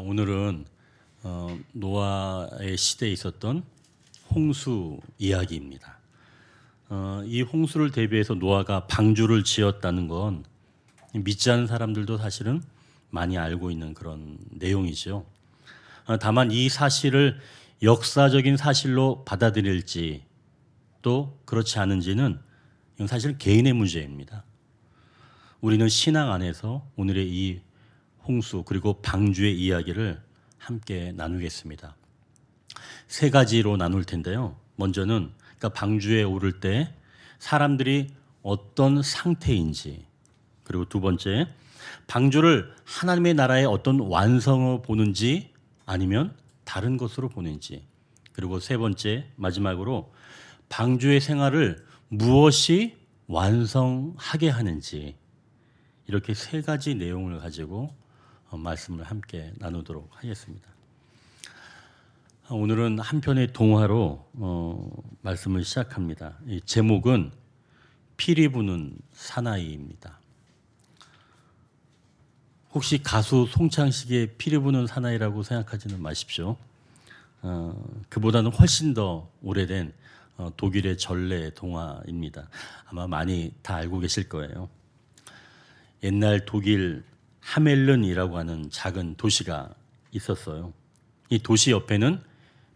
오늘은 노아의 시대에 있었던 홍수 이야기입니다. 이 홍수를 대비해서 노아가 방주를 지었다는 건 믿지 않는 사람들도 사실은 많이 알고 있는 그런 내용이죠. 다만 이 사실을 역사적인 사실로 받아들일지 또 그렇지 않은지는 이건 사실 개인의 문제입니다. 우리는 신앙 안에서 오늘의 이 홍수 그리고 방주의 이야기를 함께 나누겠습니다. 세 가지로 나눌 텐데요. 먼저는 그러니까 방주에 오를 때 사람들이 어떤 상태인지, 그리고 두 번째 방주를 하나님의 나라의 어떤 완성으로 보는지 아니면 다른 것으로 보는지, 그리고 세 번째 마지막으로 방주의 생활을 무엇이 완성하게 하는지, 이렇게 세 가지 내용을 가지고 말씀을 함께 나누도록 하겠습니다. 오늘은 한 편의 동화로 말씀을 시작합니다. 이 제목은 피리 부는 사나이입니다. 혹시 가수 송창식의 피리 부는 사나이라고 생각하지는 마십시오. 그보다는 훨씬 더 오래된 독일의 전래 동화입니다. 아마 많이 다 알고 계실 거예요. 옛날 독일 하멜른이라고 하는 작은 도시가 있었어요. 이 도시 옆에는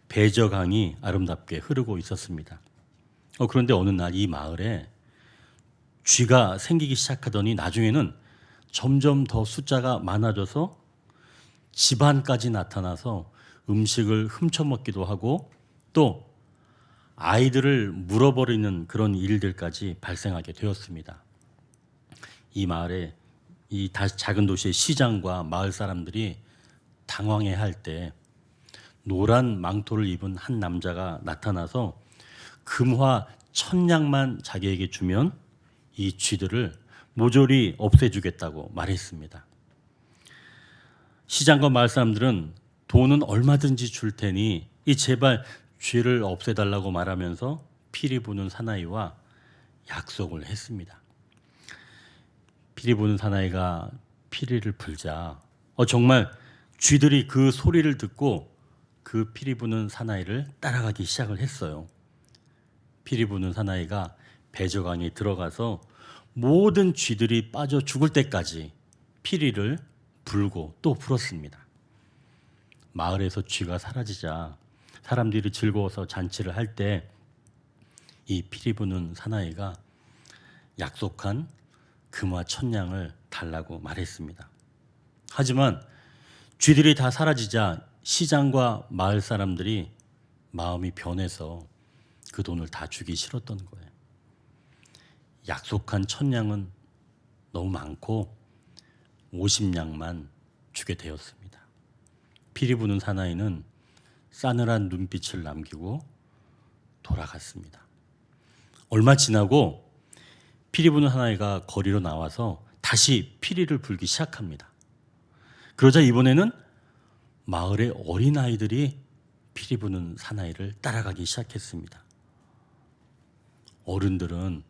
베저강이 아름답게 흐르고 있었습니다. 그런데 어느 날 이 마을에 쥐가 생기기 시작하더니 나중에는 점점 더 숫자가 많아져서 집안까지 나타나서 음식을 훔쳐먹기도 하고 또 아이들을 물어버리는 그런 일들까지 발생하게 되었습니다. 이 마을에 이 작은 도시의 시장과 마을 사람들이 당황해할 때 노란 망토를 입은 한 남자가 나타나서 금화 1000냥만 자기에게 주면 이 쥐들을 모조리 없애주겠다고 말했습니다. 시장과 마을 사람들은 돈은 얼마든지 줄 테니 이 제발 쥐를 없애달라고 말하면서 피리 부는 사나이와 약속을 했습니다. 피리 부는 사나이가 피리를 불자 정말 쥐들이 그 소리를 듣고 그 피리 부는 사나이를 따라가기 시작을 했어요. 피리 부는 사나이가 베저강에 들어가서 모든 쥐들이 빠져 죽을 때까지 피리를 불고 또 불었습니다. 마을에서 쥐가 사라지자 사람들이 즐거워서 잔치를 할 때 이 피리 부는 사나이가 약속한 금화 1000냥을 달라고 말했습니다. 하지만 쥐들이 다 사라지자 시장과 마을 사람들이 마음이 변해서 그 돈을 다 주기 싫었던 거예요. 약속한 1000냥은 너무 많고 50냥만 주게 되었습니다. 피리 부는 사나이는 싸늘한 눈빛을 남기고 돌아갔습니다. 얼마 지나고 피리 부는 사나이가 거리로 나와서 다시 피리를 불기 시작합니다. 그러자 이번에는 마을의 어린아이들이 피리 부는 사나이를 따라가기 시작했습니다. 어른들은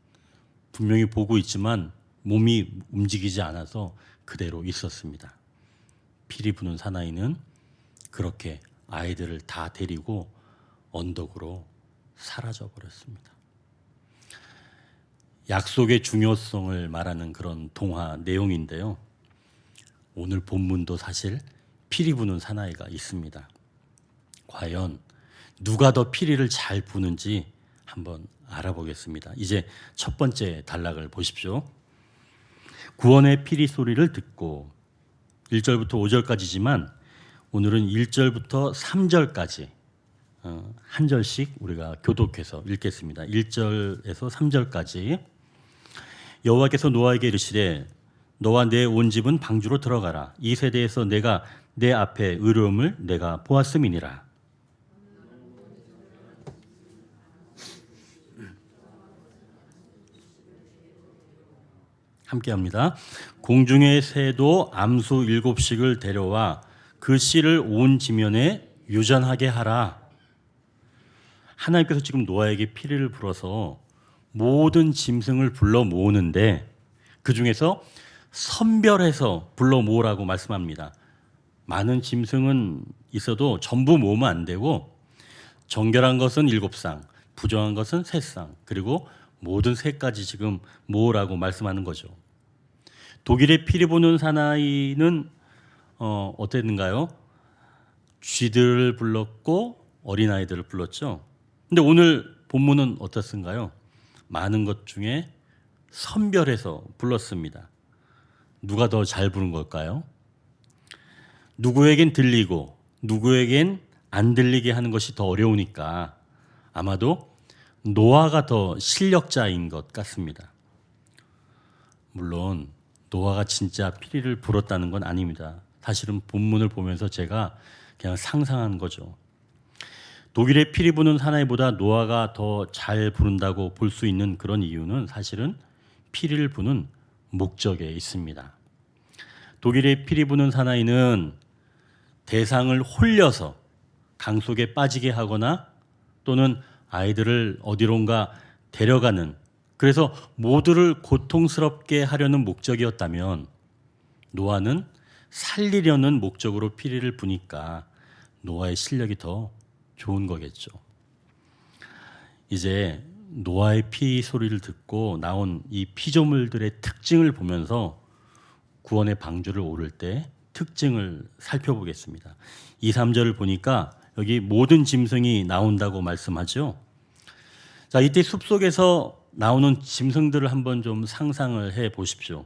분명히 보고 있지만 몸이 움직이지 않아서 그대로 있었습니다. 피리 부는 사나이는 그렇게 아이들을 다 데리고 언덕으로 사라져 버렸습니다. 약속의 중요성을 말하는 그런 동화 내용인데요. 오늘 본문도 사실 피리 부는 사나이가 있습니다. 과연 누가 더 피리를 잘 부는지 한번 알아보겠습니다. 이제 첫 번째 단락을 보십시오. 구원의 피리 소리를 듣고 1절부터 5절까지지만 오늘은 1절부터 3절까지 한 절씩 우리가 교독해서 읽겠습니다. 1절에서 3절까지. 여호와께서 노아에게 이르시되 너와 내 온 집은 방주로 들어가라. 이 세대에서 내가 내 앞에 의로움을 내가 보았음이니라. 함께합니다. 공중의 새도 암수 7씩을 데려와 그 씨를 온 지면에 유전하게 하라. 하나님께서 지금 노아에게 피리를 불어서 모든 짐승을 불러 모으는데 그 중에서 선별해서 불러 모으라고 말씀합니다. 많은 짐승은 있어도 전부 모으면 안 되고 정결한 것은 7쌍, 부정한 것은 3쌍, 그리고 모든 새까지 지금 모으라고 말씀하는 거죠. 독일의 피리 부는 사나이는 어땠는가요? 쥐들을 불렀고 어린아이들을 불렀죠. 근데 오늘 본문은 어떻습니까요? 많은 것 중에 선별해서 불렀습니다. 누가 더 잘 부른 걸까요? 누구에겐 들리고 누구에겐 안 들리게 하는 것이 더 어려우니까 아마도 노아가 더 실력자인 것 같습니다. 물론 노아가 진짜 피리를 불었다는 건 아닙니다. 사실은 본문을 보면서 제가 그냥 상상한 거죠. 독일의 피리 부는 사나이보다 노아가 더 잘 부른다고 볼 수 있는 그런 이유는 사실은 피리를 부는 목적에 있습니다. 독일의 피리 부는 사나이는 대상을 홀려서 강 속에 빠지게 하거나 또는 아이들을 어디론가 데려가는, 그래서 모두를 고통스럽게 하려는 목적이었다면 노아는 살리려는 목적으로 피리를 부니까 노아의 실력이 더 좋은 거겠죠. 이제 노아의 피 소리를 듣고 나온 이 피조물들의 특징을 보면서 구원의 방주를 오를 때 특징을 살펴보겠습니다. 2, 3절을 보니까 여기 모든 짐승이 나온다고 말씀하죠. 자, 이때 숲속에서 나오는 짐승들을 한번 좀 상상을 해 보십시오.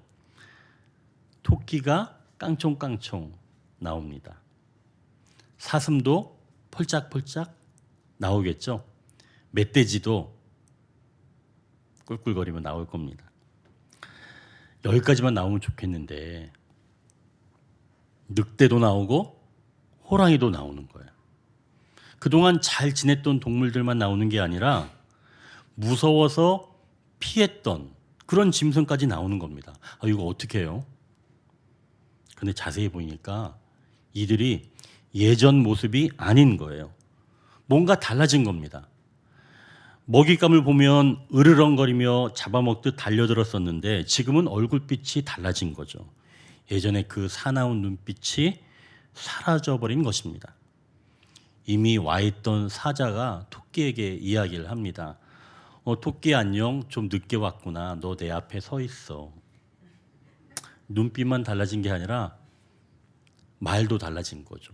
토끼가 깡총깡총 나옵니다. 사슴도 펄짝펄짝 나오겠죠. 멧돼지도 꿀꿀거리며 나올 겁니다. 여기까지만 나오면 좋겠는데 늑대도 나오고 호랑이도 나오는 거예요. 그동안 잘 지냈던 동물들만 나오는 게 아니라 무서워서 피했던 그런 짐승까지 나오는 겁니다. 이거 어떻게 해요? 근데 자세히 보니까 이들이 예전 모습이 아닌 거예요. 뭔가 달라진 겁니다. 먹잇감을 보면 으르렁거리며 잡아먹듯 달려들었었는데 지금은 얼굴빛이 달라진 거죠. 예전에 그 사나운 눈빛이 사라져버린 것입니다. 이미 와있던 사자가 토끼에게 이야기를 합니다. 토끼 안녕, 좀 늦게 왔구나. 너 내 앞에 서 있어. 눈빛만 달라진 게 아니라 말도 달라진 거죠.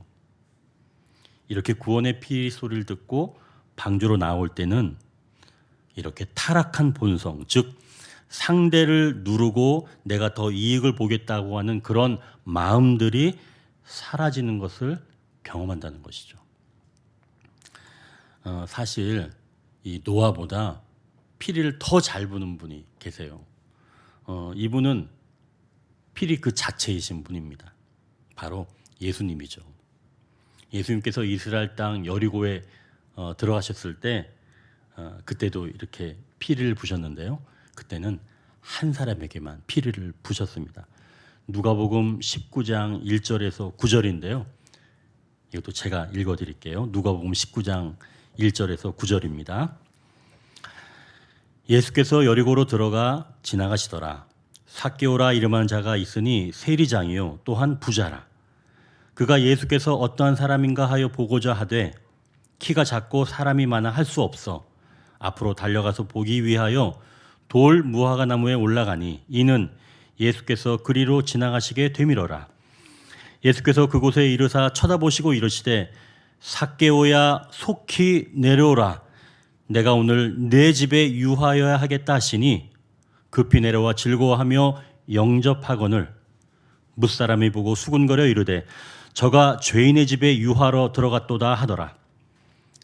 이렇게 구원의 피 소리를 듣고 방주로 나올 때는 이렇게 타락한 본성, 즉 상대를 누르고 내가 더 이익을 보겠다고 하는 그런 마음들이 사라지는 것을 경험한다는 것이죠. 사실 이 노아보다 피리를 더 잘 부는 분이 계세요. 이분은 피리 그 자체이신 분입니다. 바로 예수님이죠. 예수님께서 이스라엘 땅 여리고에 들어가셨을 때 그때도 이렇게 피리를 부셨는데요. 그때는 한 사람에게만 피리를 부셨습니다. 누가복음 19장 1절에서 9절인데요. 이것도 제가 읽어드릴게요. 누가복음 19장 1절에서 9절입니다. 예수께서 여리고로 들어가 지나가시더라. 삭개오라 이름한 자가 있으니 세리장이요 또한 부자라. 그가 예수께서 어떠한 사람인가 하여 보고자 하되 키가 작고 사람이 많아 할 수 없어 앞으로 달려가서 보기 위하여 돌 무화과 나무에 올라가니 이는 예수께서 그리로 지나가시게 되밀어라. 예수께서 그곳에 이르사 쳐다보시고 이르시되 삭개오야 속히 내려오라. 내가 오늘 내 집에 유하여야 하겠다 하시니 급히 내려와 즐거워하며 영접하거늘 뭇사람이 보고 수군거려 이르되 저가 죄인의 집에 유하러 들어갔도다 하더라.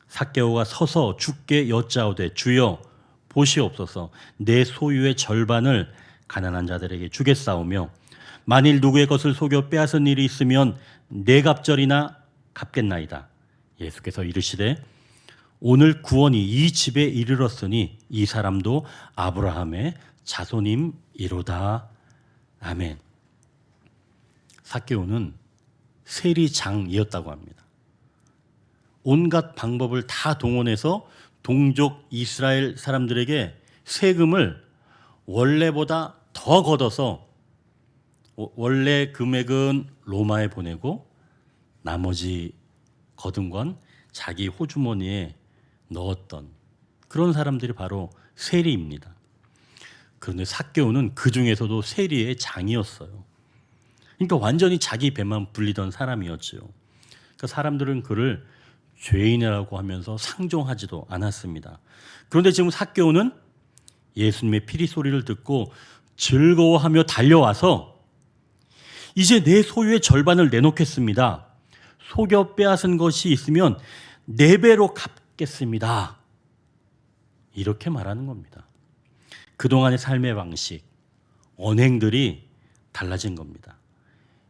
삭개오가 서서 주께 여짜오되 주여 보시옵소서 내 소유의 절반을 가난한 자들에게 주겠사오며 만일 누구의 것을 속여 빼앗은 일이 있으면 네 갑절이나 갚겠나이다. 예수께서 이르시되 오늘 구원이 이 집에 이르렀으니 이 사람도 아브라함의 자손임이로다. 아멘. 삭개오는 세리장이었다고 합니다. 온갖 방법을 다 동원해서 동족 이스라엘 사람들에게 세금을 원래보다 더 걷어서 원래 금액은 로마에 보내고 나머지 거둔 건 자기 호주머니에 넣었던 그런 사람들이 바로 세리입니다. 그런데 삭개오는 그 중에서도 세리의 장이었어요. 그러니까 완전히 자기 배만 불리던 사람이었죠. 그러니까 사람들은 그를 죄인이라고 하면서 상종하지도 않았습니다. 그런데 지금 삭개오는 예수님의 피리 소리를 듣고 즐거워하며 달려와서 이제 내 소유의 절반을 내놓겠습니다. 속여 빼앗은 것이 있으면 4배로 갚겠습니다. 이렇게 말하는 겁니다. 그동안의 삶의 방식, 언행들이 달라진 겁니다.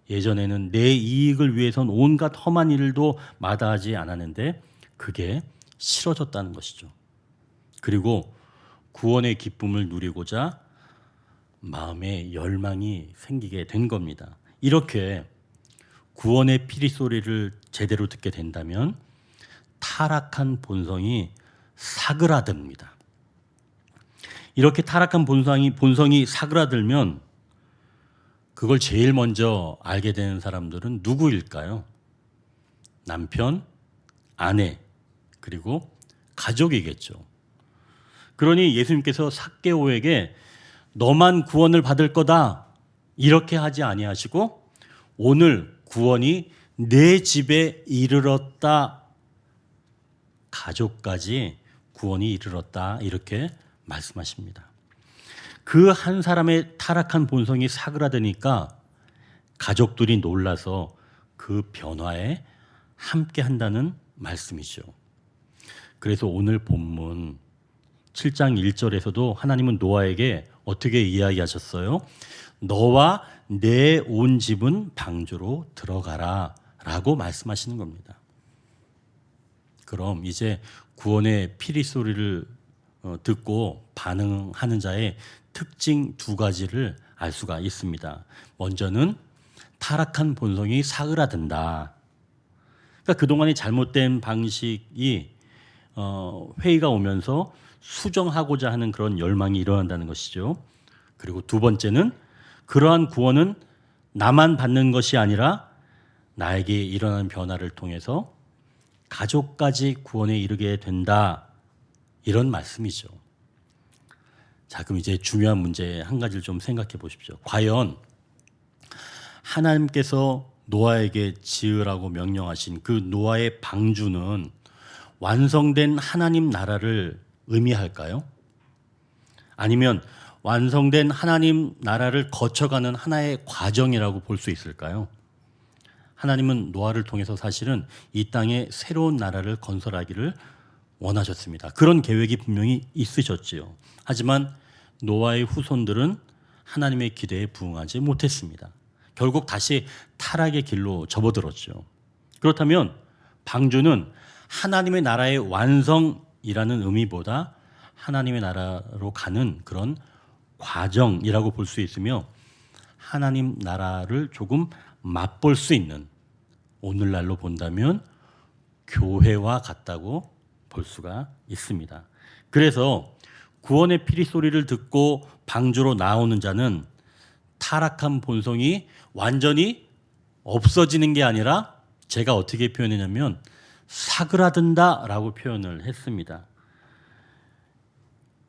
예전에는 내 이익을 위해선 온갖 험한 일도 마다하지 않았는데 그게 싫어졌다는 것이죠. 그리고 구원의 기쁨을 누리고자 마음에 열망이 생기게 된 겁니다. 이렇게 구원의 피리 소리를 제대로 듣게 된다면 타락한 본성이 사그라듭니다. 이렇게 타락한 본성이 사그라들면 그걸 제일 먼저 알게 되는 사람들은 누구일까요? 남편, 아내, 그리고 가족이겠죠. 그러니 예수님께서 삭개오에게 너만 구원을 받을 거다 이렇게 하지 아니하시고 오늘 구원이 내 집에 이르렀다, 가족까지 구원이 이르렀다 이렇게 말씀하십니다. 그 한 사람의 타락한 본성이 사그라드니까 가족들이 놀라서 그 변화에 함께 한다는 말씀이죠. 그래서 오늘 본문 7장 1절에서도 하나님은 노아에게 어떻게 이야기하셨어요? 너와 내 온 집은 방주로 들어가라 라고 말씀하시는 겁니다. 그럼 이제 구원의 피리 소리를 듣고 반응하는 자의 특징 2가지를 알 수가 있습니다. 먼저는 타락한 본성이 사그라든다. 그러니까 그동안의 잘못된 방식이 회의가 오면서 수정하고자 하는 그런 열망이 일어난다는 것이죠. 그리고 2번째는 그러한 구원은 나만 받는 것이 아니라 나에게 일어나는 변화를 통해서 가족까지 구원에 이르게 된다. 이런 말씀이죠. 자, 그럼 이제 중요한 문제 한 가지를 좀 생각해 보십시오. 과연 하나님께서 노아에게 지으라고 명령하신 그 노아의 방주는 완성된 하나님 나라를 의미할까요? 아니면 완성된 하나님 나라를 거쳐가는 하나의 과정이라고 볼 수 있을까요? 하나님은 노아를 통해서 사실은 이 땅에 새로운 나라를 건설하기를 원하셨습니다. 그런 계획이 분명히 있으셨지요. 하지만 노아의 후손들은 하나님의 기대에 부응하지 못했습니다. 결국 다시 타락의 길로 접어들었죠. 그렇다면 방주는 하나님의 나라의 완성이라는 의미보다 하나님의 나라로 가는 그런 과정이라고 볼 수 있으며 하나님 나라를 조금 맛볼 수 있는, 오늘날로 본다면 교회와 같다고 볼 수가 있습니다. 그래서 구원의 피리 소리를 듣고 방주로 나오는 자는 타락한 본성이 완전히 없어지는 게 아니라 제가 어떻게 표현했냐면 사그라든다라고 표현을 했습니다.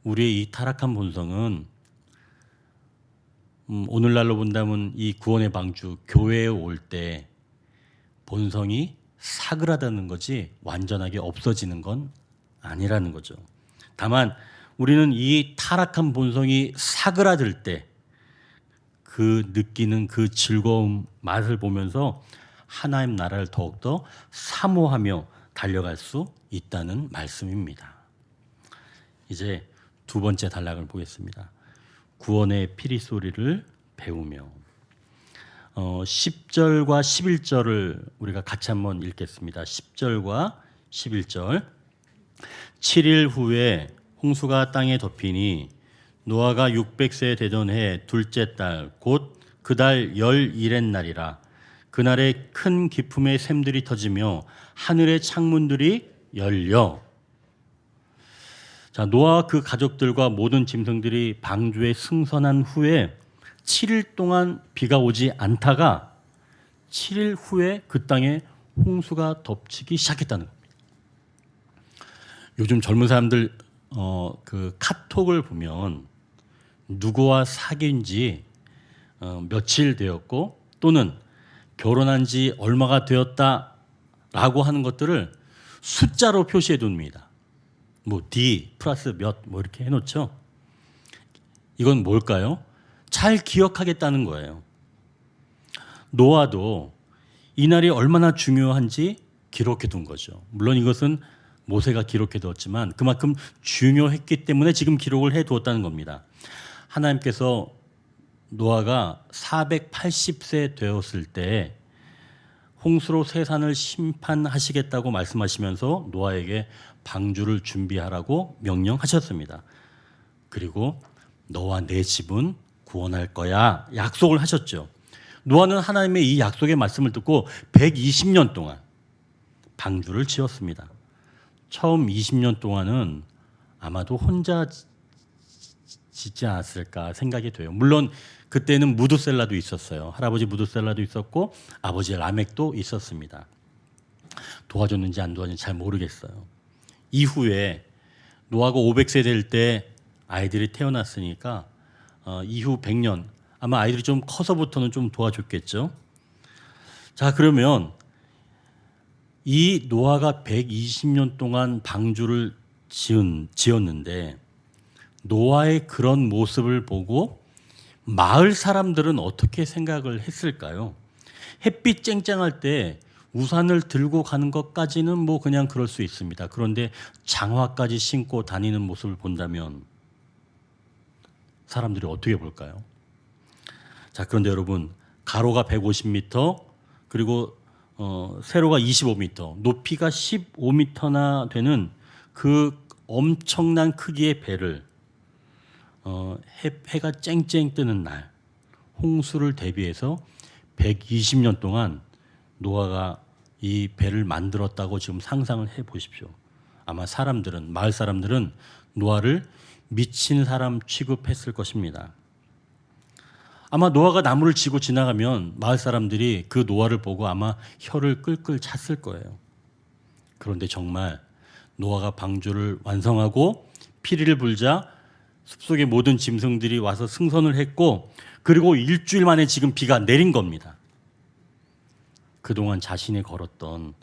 우리의 이 타락한 본성은 오늘날로 본다면 이 구원의 방주 교회에 올 때 본성이 사그라드는 거지 완전하게 없어지는 건 아니라는 거죠. 다만 우리는 이 타락한 본성이 사그라들 때 그 느끼는 그 즐거움 맛을 보면서 하나님 나라를 더욱더 사모하며 달려갈 수 있다는 말씀입니다. 이제 2번째 단락을 보겠습니다. 구원의 피리 소리를 배우며 10절과 11절을 우리가 같이 한번 읽겠습니다. 10절과 11절 7일 후에 홍수가 땅에 덮이니 노아가 600세 되던 해 둘째 달 곧 그 달 11의 날이라. 그날에 큰 기품의 샘들이 터지며 하늘의 창문들이 열려. 자, 노아와 그 가족들과 모든 짐승들이 방주에 승선한 후에 7일 동안 비가 오지 않다가 7일 후에 그 땅에 홍수가 덮치기 시작했다는 겁니다. 요즘 젊은 사람들 그 카톡을 보면 누구와 사귄 지 며칠 되었고 또는 결혼한 지 얼마가 되었다라고 하는 것들을 숫자로 표시해 둡니다. 뭐 D 플러스 몇 뭐 이렇게 해놓죠. 이건 뭘까요? 잘 기억하겠다는 거예요. 노아도 이날이 얼마나 중요한지 기록해 둔 거죠. 물론 이것은 모세가 기록해 두었지만 그만큼 중요했기 때문에 지금 기록을 해 두었다는 겁니다. 하나님께서 노아가 480세 되었을 때 홍수로 세상을 심판하시겠다고 말씀하시면서 노아에게 방주를 준비하라고 명령하셨습니다. 그리고 너와 내 집은 구원할 거야 약속을 하셨죠. 노아는 하나님의 이 약속의 말씀을 듣고 120년 동안 방주를 지었습니다. 처음 20년 동안은 아마도 혼자 짓지 않았을까 생각이 돼요. 물론 그때는 무드셀라도 있었어요. 할아버지 무드셀라도 있었고 아버지 라멕도 있었습니다. 도와줬는지 안 도와줬는지 잘 모르겠어요. 이후에 노아가 500세 될 때 아이들이 태어났으니까 이후 100년 아마 아이들이 좀 커서부터는 좀 도와줬겠죠. 자, 그러면 이 노아가 120년 동안 방주를 지었는데 노아의 그런 모습을 보고 마을 사람들은 어떻게 생각을 했을까요? 햇빛 쨍쨍할 때 우산을 들고 가는 것까지는 뭐 그냥 그럴 수 있습니다. 그런데 장화까지 신고 다니는 모습을 본다면 사람들이 어떻게 볼까요? 자, 그런데 여러분, 가로가 150m 그리고 세로가 25m, 높이가 15m나 되는 그 엄청난 크기의 배를 해가 쨍쨍 뜨는 날 홍수를 대비해서 120년 동안 노아가 이 배를 만들었다고 지금 상상을 해 보십시오. 아마 사람들은 마을 사람들은 노아를 미친 사람 취급했을 것입니다. 아마 노아가 나무를 지고 지나가면 마을 사람들이 그 노아를 보고 아마 혀를 끌끌 찼을 거예요. 그런데 정말 노아가 방주를 완성하고 피리를 불자 숲속의 모든 짐승들이 와서 승선을 했고 그리고 일주일 만에 지금 비가 내린 겁니다. 그동안 자신이 걸었던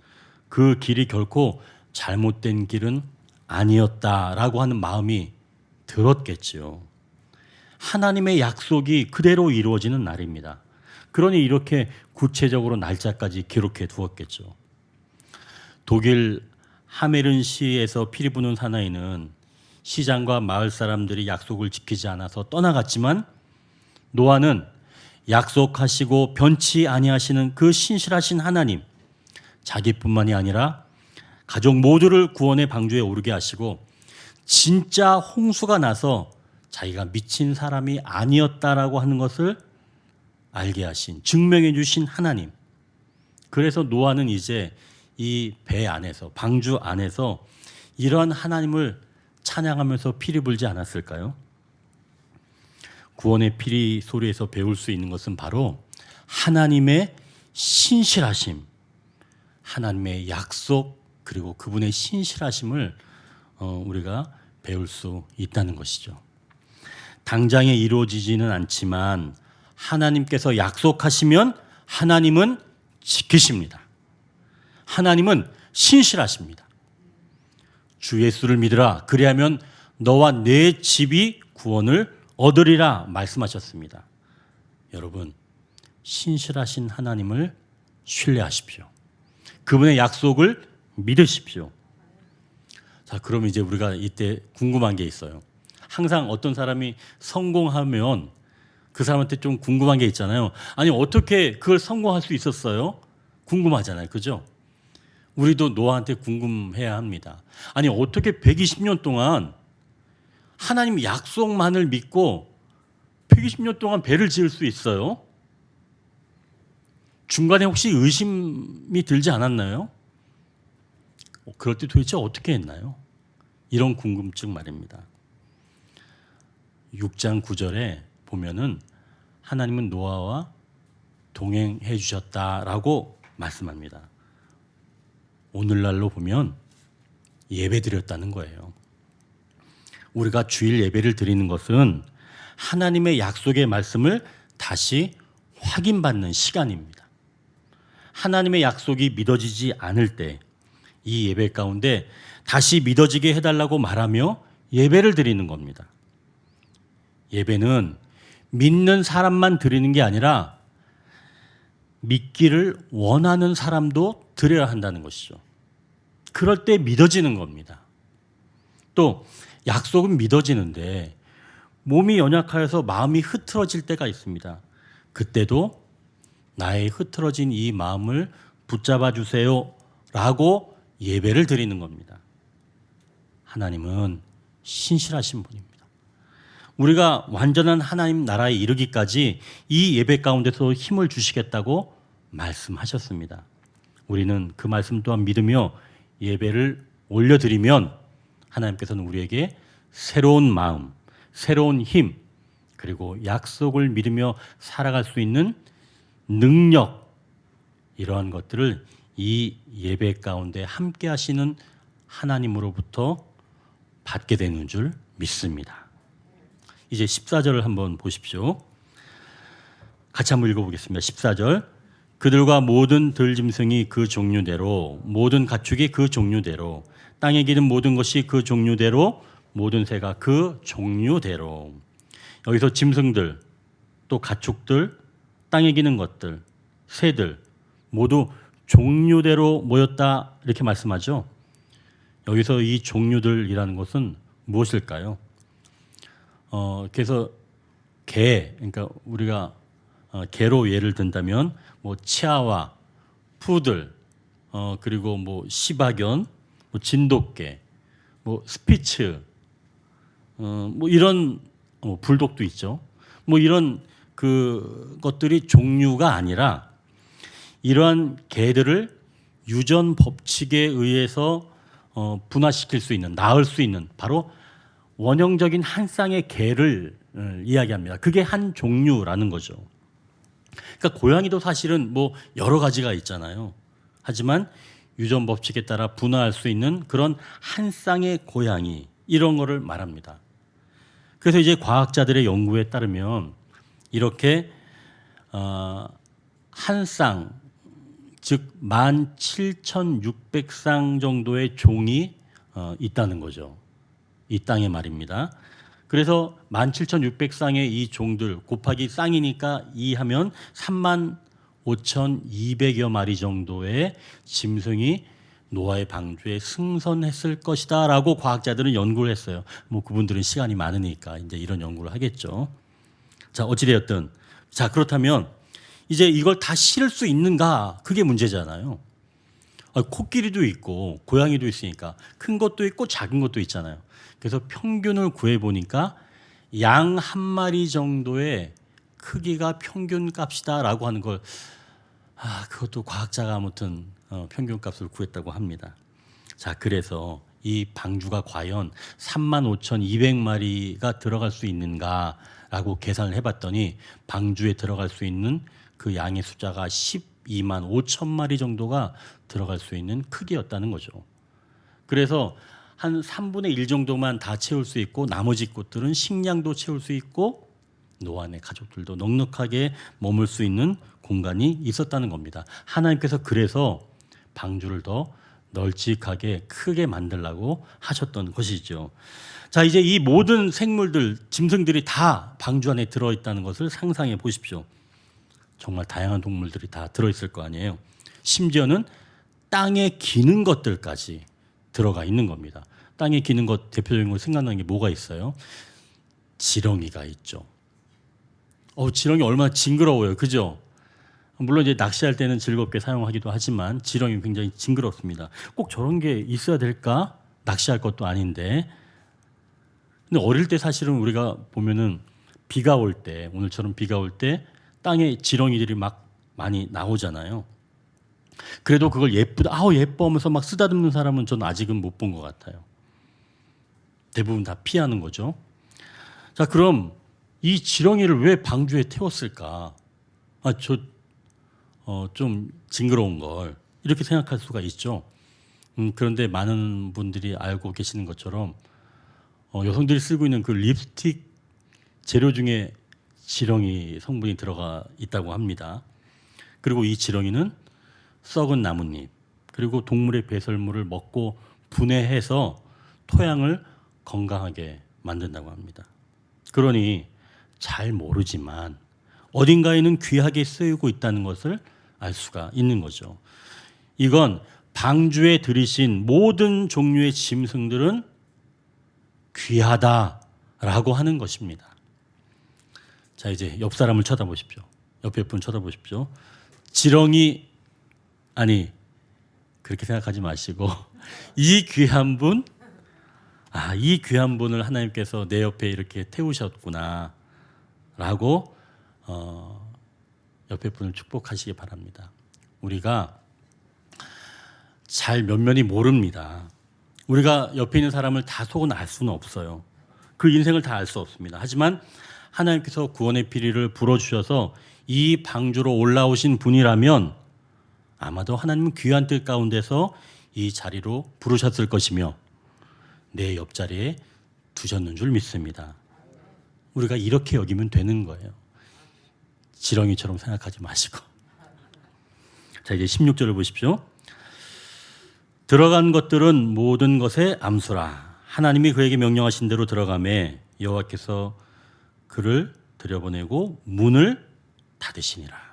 그 길이 결코 잘못된 길은 아니었다라고 하는 마음이 들었겠지요. 하나님의 약속이 그대로 이루어지는 날입니다. 그러니 이렇게 구체적으로 날짜까지 기록해 두었겠죠. 독일 하메른시에서 피리 부는 사나이는 시장과 마을 사람들이 약속을 지키지 않아서 떠나갔지만 노아는 약속하시고 변치 아니하시는 그 신실하신 하나님, 자기뿐만이 아니라 가족 모두를 구원의 방주에 오르게 하시고 진짜 홍수가 나서 자기가 미친 사람이 아니었다라고 하는 것을 알게 하신, 증명해 주신 하나님. 그래서 노아는 이제 이 배 안에서, 방주 안에서 이러한 하나님을 찬양하면서 피리 불지 않았을까요? 구원의 피리 소리에서 배울 수 있는 것은 바로 하나님의 신실하심, 하나님의 약속, 그리고 그분의 신실하심을 우리가 배울 수 있다는 것이죠. 당장에 이루어지지는 않지만 하나님께서 약속하시면 하나님은 지키십니다. 하나님은 신실하십니다. 주 예수를 믿으라. 그리하면 너와 내 집이 구원을 얻으리라 말씀하셨습니다. 여러분, 신실하신 하나님을 신뢰하십시오. 그분의 약속을 믿으십시오. 자, 그럼 이제 우리가 이때 궁금한 게 있어요. 항상 어떤 사람이 성공하면 그 사람한테 좀 궁금한 게 있잖아요. 아니, 어떻게 그걸 성공할 수 있었어요? 궁금하잖아요. 그죠? 우리도 노아한테 궁금해야 합니다. 아니, 어떻게 120년 동안 하나님 약속만을 믿고 120년 동안 배를 지을 수 있어요? 중간에 혹시 의심이 들지 않았나요? 그럴 때 도대체 어떻게 했나요? 이런 궁금증 말입니다. 6장 9절에 보면은 하나님은 노아와 동행해 주셨다라고 말씀합니다. 오늘날로 보면 예배 드렸다는 거예요. 우리가 주일 예배를 드리는 것은 하나님의 약속의 말씀을 다시 확인받는 시간입니다. 하나님의 약속이 믿어지지 않을 때 이 예배 가운데 다시 믿어지게 해달라고 말하며 예배를 드리는 겁니다. 예배는 믿는 사람만 드리는 게 아니라 믿기를 원하는 사람도 드려야 한다는 것이죠. 그럴 때 믿어지는 겁니다. 또 약속은 믿어지는데 몸이 연약하여서 마음이 흐트러질 때가 있습니다. 그때도 나의 흐트러진 이 마음을 붙잡아 주세요 라고 예배를 드리는 겁니다. 하나님은 신실하신 분입니다. 우리가 완전한 하나님 나라에 이르기까지 이 예배 가운데서 힘을 주시겠다고 말씀하셨습니다. 우리는 그 말씀 또한 믿으며 예배를 올려드리면 하나님께서는 우리에게 새로운 마음, 새로운 힘, 그리고 약속을 믿으며 살아갈 수 있는 능력, 이러한 것들을 이 예배 가운데 함께 하시는 하나님으로부터 받게 되는 줄 믿습니다. 이제 14절을 한번 보십시오. 같이 한번 읽어보겠습니다. 14절. 그들과 모든 들짐승이 그 종류대로, 모든 가축이 그 종류대로, 땅에 기는 모든 것이 그 종류대로, 모든 새가 그 종류대로. 여기서 짐승들, 또 가축들, 땅에 기는 것들, 새들 모두 종류대로 모였다 이렇게 말씀하죠. 여기서 이 종류들이라는 것은 무엇일까요? 그래서 개, 그러니까 우리가 개로 예를 든다면 뭐 치아와, 푸들, 그리고 뭐 시바견, 뭐 진돗개, 뭐 스피츠, 뭐 이런 불독도 있죠. 뭐 이런 그 것들이 종류가 아니라 이러한 개들을 유전 법칙에 의해서 분화시킬 수 있는, 낳을 수 있는 바로 원형적인 한 쌍의 개를 이야기합니다. 그게 한 종류라는 거죠. 그러니까 고양이도 사실은 뭐 여러 가지가 있잖아요. 하지만 유전 법칙에 따라 분화할 수 있는 그런 한 쌍의 고양이, 이런 거를 말합니다. 그래서 이제 과학자들의 연구에 따르면 이렇게 한 쌍, 즉 17,600쌍 정도의 종이 있다는 거죠. 이 땅에 말입니다. 그래서 17,600쌍의 이 종들 곱하기 쌍이니까 2 하면 35,200여 마리 정도의 짐승이 노아의 방주에 승선했을 것이다 라고 과학자들은 연구를 했어요. 뭐 그분들은 시간이 많으니까 이제 이런 연구를 하겠죠. 자, 어찌되었든 자, 그렇다면 이제 이걸 다 실을 수 있는가? 그게 문제잖아요. 코끼리도 있고 고양이도 있으니까 큰 것도 있고 작은 것도 있잖아요. 그래서 평균을 구해보니까 양 한 마리 정도의 크기가 평균 값이다라고 하는 걸 그것도 과학자가 아무튼 평균 값을 구했다고 합니다. 자, 그래서 이 방주가 과연 35,200마리가 들어갈 수 있는가라고 계산을 해봤더니 방주에 들어갈 수 있는 그 양의 숫자가 12만 5천 마리 정도가 들어갈 수 있는 크기였다는 거죠. 그래서 한 3분의 1 정도만 다 채울 수 있고 나머지 곳들은 식량도 채울 수 있고 노아의 가족들도 넉넉하게 머물 수 있는 공간이 있었다는 겁니다. 하나님께서 그래서 방주를 더 널찍하게 크게 만들라고 하셨던 것이죠. 자, 이제 이 모든 생물들, 짐승들이 다 방주 안에 들어있다는 것을 상상해 보십시오. 정말 다양한 동물들이 다 들어있을 거 아니에요. 심지어는 땅에 기는 것들까지 들어가 있는 겁니다. 땅에 기는 것 대표적인 거 생각나는 게 뭐가 있어요? 지렁이가 있죠. 지렁이 얼마나 징그러워요. 그죠? 물론 이제 낚시할 때는 즐겁게 사용하기도 하지만 지렁이 굉장히 징그럽습니다. 꼭 저런 게 있어야 될까? 낚시할 것도 아닌데. 근데 어릴 때 사실은 우리가 보면은 비가 올 때, 오늘처럼 비가 올 때 땅에 지렁이들이 막 많이 나오잖아요. 그래도 그걸 예쁘다, 예뻐 하면서 막 쓰다듬는 사람은 저는 아직은 못 본 것 같아요. 대부분 다 피하는 거죠. 자, 그럼 이 지렁이를 왜 방주에 태웠을까? 좀 징그러운 걸 이렇게 생각할 수가 있죠. 그런데 많은 분들이 알고 계시는 것처럼 여성들이 쓰고 있는 그 립스틱 재료 중에 지렁이 성분이 들어가 있다고 합니다. 그리고 이 지렁이는 썩은 나뭇잎 그리고 동물의 배설물을 먹고 분해해서 토양을 건강하게 만든다고 합니다. 그러니 잘 모르지만 어딘가에는 귀하게 쓰이고 있다는 것을 알 수가 있는 거죠. 이건 방주에 들이신 모든 종류의 짐승들은 귀하다라고 하는 것입니다. 자, 이제 옆 사람을 쳐다보십시오. 옆에 분 쳐다보십시오. 지렁이 아니 그렇게 생각하지 마시고 이 귀한 분, 이 귀한 분을 하나님께서 내 옆에 이렇게 태우셨구나라고 옆에 분을 축복하시기 바랍니다. 우리가 잘 면면히 모릅니다. 우리가 옆에 있는 사람을 다 속은 알 수는 없어요. 그 인생을 다 알 수 없습니다. 하지만 하나님께서 구원의 피리를 불어주셔서 이 방주로 올라오신 분이라면 아마도 하나님은 귀한 뜻 가운데서 이 자리로 부르셨을 것이며 내 옆자리에 두셨는 줄 믿습니다. 우리가 이렇게 여기면 되는 거예요. 지렁이처럼 생각하지 마시고. 자, 이제 16절을 보십시오. 들어간 것들은 모든 것의 암수라. 하나님이 그에게 명령하신 대로 들어가매 여호와께서 그를 들여보내고 문을 닫으시니라.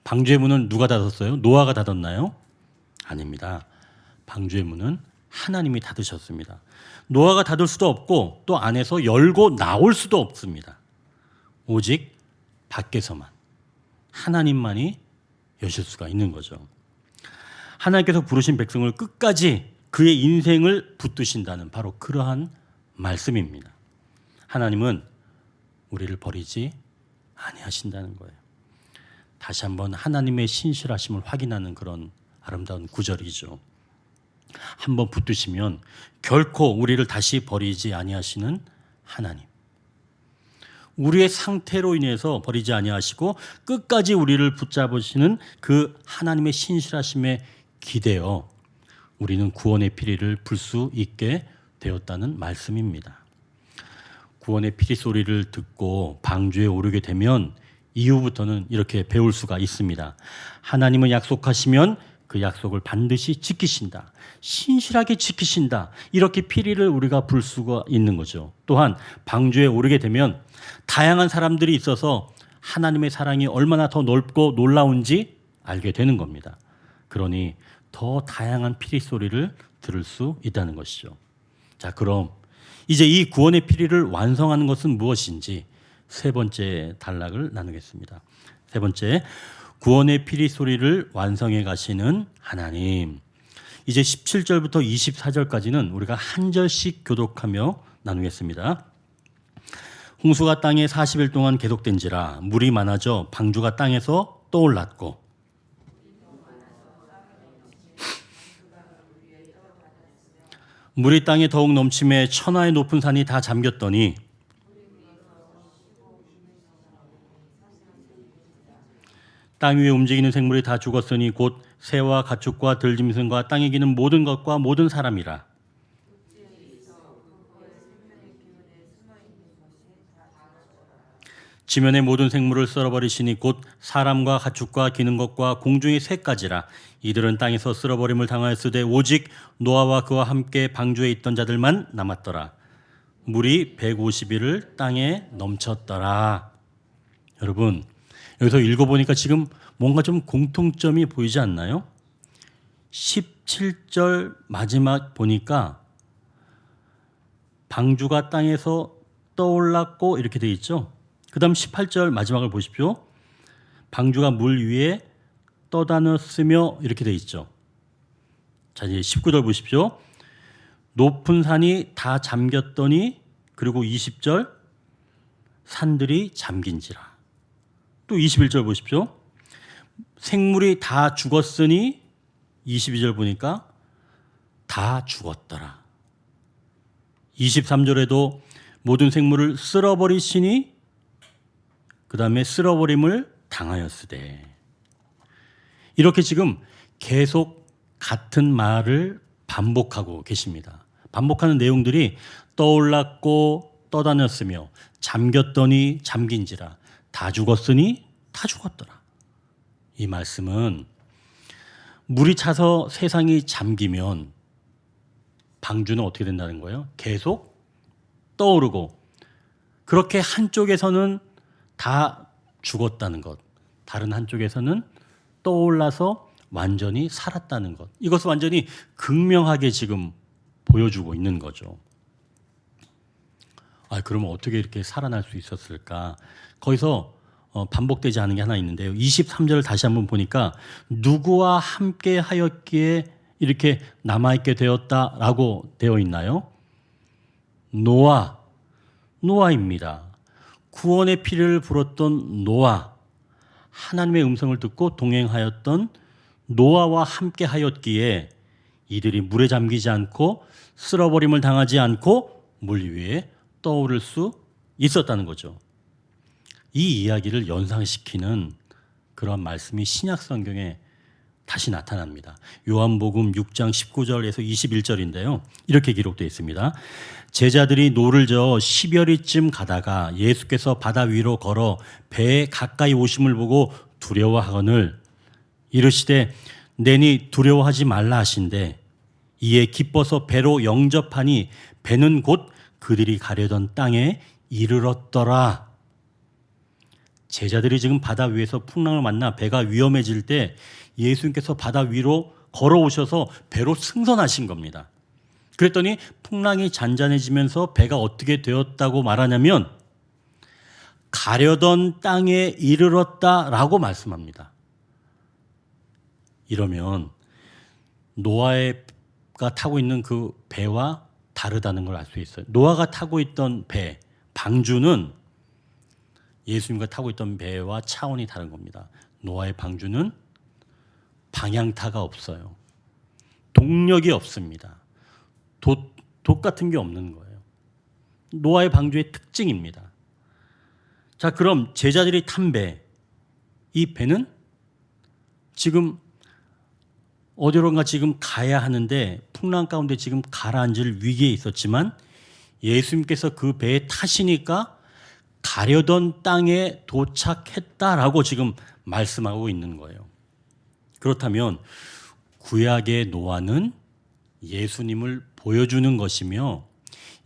방주의 문은 누가 닫았어요? 노아가 닫았나요? 아닙니다. 방주의 문은 하나님이 닫으셨습니다. 노아가 닫을 수도 없고 또 안에서 열고 나올 수도 없습니다. 오직 밖에서만 하나님만이 여실 수가 있는 거죠. 하나님께서 부르신 백성을 끝까지 그의 인생을 붙드신다는 바로 그러한 말씀입니다. 하나님은 우리를 버리지 아니하신다는 거예요. 다시 한번 하나님의 신실하심을 확인하는 그런 아름다운 구절이죠. 한번 붙드시면 결코 우리를 다시 버리지 아니하시는 하나님. 우리의 상태로 인해서 버리지 아니하시고 끝까지 우리를 붙잡으시는 그 하나님의 신실하심에 기대어 우리는 구원의 피리를 불 수 있게 되었다는 말씀입니다. 구원의 피리 소리를 듣고 방주에 오르게 되면 이후부터는 이렇게 배울 수가 있습니다. 하나님은 약속하시면 그 약속을 반드시 지키신다. 신실하게 지키신다. 이렇게 피리를 우리가 불 수가 있는 거죠. 또한 방주에 오르게 되면 다양한 사람들이 있어서 하나님의 사랑이 얼마나 더 넓고 놀라운지 알게 되는 겁니다. 그러니 더 다양한 피리 소리를 들을 수 있다는 것이죠. 자, 그럼 이제 이 구원의 피리를 완성하는 것은 무엇인지 세 번째 단락을 나누겠습니다. 세 번째, 구원의 피리 소리를 완성해 가시는 하나님. 이제 17절부터 24절까지는 우리가 한 절씩 교독하며 나누겠습니다. 홍수가 땅에 40일 동안 계속된지라 물이 많아져 방주가 땅에서 떠올랐고 물이 땅에 더욱 넘침에 천하의 높은 산이 다 잠겼더니 땅 위에 움직이는 생물이 다 죽었으니 곧 새와 가축과 들짐승과 땅에 기는 모든 것과 모든 사람이라. 지면의 모든 생물을 썰어버리시니 곧 사람과 가축과 기는 것과 공중의 새까지라. 이들은 땅에서 쓸어버림을 당하였으되 오직 노아와 그와 함께 방주에 있던 자들만 남았더라. 물이 150일을 땅에 넘쳤더라. 여러분, 여기서 읽어보니까 지금 뭔가 좀 공통점이 보이지 않나요? 17절 마지막 보니까 방주가 땅에서 떠올랐고 이렇게 돼 있죠. 그 다음 18절 마지막을 보십시오. 방주가 물 위에 떠다녔으며 이렇게 돼 있죠. 자, 이제 19절 보십시오. 높은 산이 다 잠겼더니 그리고 20절 산들이 잠긴지라. 또 21절 보십시오. 생물이 다 죽었으니 22절 보니까 다 죽었더라. 23절에도 모든 생물을 쓸어버리시니 그 다음에 쓸어버림을 당하였으되. 이렇게 지금 계속 같은 말을 반복하고 계십니다. 반복하는 내용들이 떠올랐고 떠다녔으며 잠겼더니 잠긴지라 다 죽었으니 다 죽었더라. 이 말씀은 물이 차서 세상이 잠기면 방주는 어떻게 된다는 거예요? 계속 떠오르고 그렇게 한쪽에서는 다 죽었다는 것, 다른 한쪽에서는 떠올라서 완전히 살았다는 것. 이것을 완전히 극명하게 지금 보여주고 있는 거죠. 그러면 어떻게 이렇게 살아날 수 있었을까? 거기서 반복되지 않은 게 하나 있는데요. 23절을 다시 한번 보니까 누구와 함께 하였기에 이렇게 남아있게 되었다라고 되어 있나요? 노아입니다. 구원의 피를 불었던 노아, 하나님의 음성을 듣고 동행하였던 노아와 함께 하였기에 이들이 물에 잠기지 않고 쓸어버림을 당하지 않고 물 위에 떠오를 수 있었다는 거죠. 이 이야기를 연상시키는 그런 말씀이 신약 성경에 다시 나타납니다. 요한복음 6장 19절에서 21절인데요. 이렇게 기록되어 있습니다. 제자들이 노를 저어 10여리쯤 가다가 예수께서 바다 위로 걸어 배에 가까이 오심을 보고 두려워하거늘 이르시되 내니 두려워하지 말라 하신대 이에 기뻐서 배로 영접하니 배는 곧 그들이 가려던 땅에 이르렀더라. 제자들이 지금 바다 위에서 풍랑을 만나 배가 위험해질 때 예수님께서 바다 위로 걸어오셔서 배로 승선하신 겁니다. 그랬더니 풍랑이 잔잔해지면서 배가 어떻게 되었다고 말하냐면 가려던 땅에 이르렀다라고 말씀합니다. 이러면 노아가 타고 있는 그 배와 다르다는 걸 알 수 있어요. 노아가 타고 있던 배, 방주는 예수님과 타고 있던 배와 차원이 다른 겁니다. 노아의 방주는 방향타가 없어요. 동력이 없습니다. 돛 같은 게 없는 거예요. 노아의 방주의 특징입니다. 자, 그럼 제자들이 탄 배, 이 배는 지금 어디론가 지금 가야 하는데 풍랑 가운데 지금 가라앉을 위기에 있었지만 예수님께서 그 배에 타시니까 가려던 땅에 도착했다라고 지금 말씀하고 있는 거예요. 그렇다면 구약의 노아는 예수님을 보여주는 것이며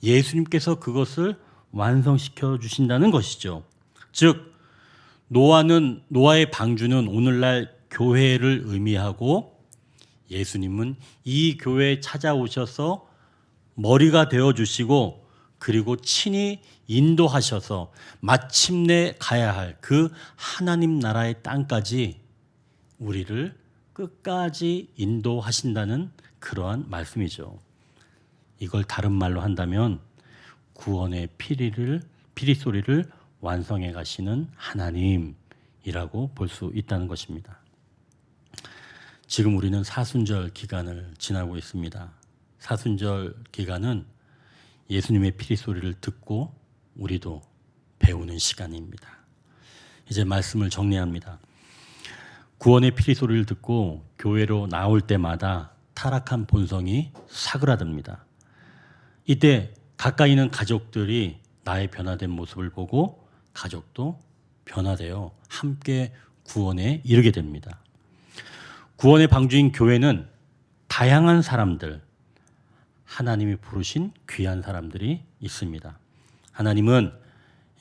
예수님께서 그것을 완성시켜 주신다는 것이죠. 즉 노아의 방주는 오늘날 교회를 의미하고 예수님은 이 교회에 찾아오셔서 머리가 되어 주시고 그리고 친히 인도하셔서 마침내 가야 할 그 하나님 나라의 땅까지 우리를 끝까지 인도하신다는 그러한 말씀이죠. 이걸 다른 말로 한다면 구원의 피리 소리를 완성해 가시는 하나님이라고 볼 수 있다는 것입니다. 지금 우리는 사순절 기간을 지나고 있습니다. 사순절 기간은 예수님의 피리 소리를 듣고 우리도 배우는 시간입니다. 이제 말씀을 정리합니다. 구원의 피리 소리를 듣고 교회로 나올 때마다 타락한 본성이 사그라듭니다. 이때 가까이 있는 가족들이 나의 변화된 모습을 보고 가족도 변화되어 함께 구원에 이르게 됩니다. 구원의 방주인 교회는 다양한 사람들, 하나님이 부르신 귀한 사람들이 있습니다. 하나님은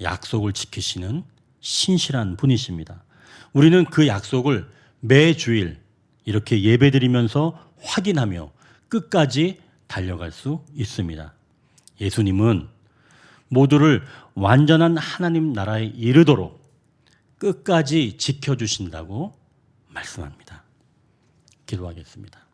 약속을 지키시는 신실한 분이십니다. 우리는 그 약속을 매주일 이렇게 예배드리면서 확인하며 끝까지 달려갈 수 있습니다. 예수님은 모두를 완전한 하나님 나라에 이르도록 끝까지 지켜주신다고 말씀합니다. 기도하겠습니다.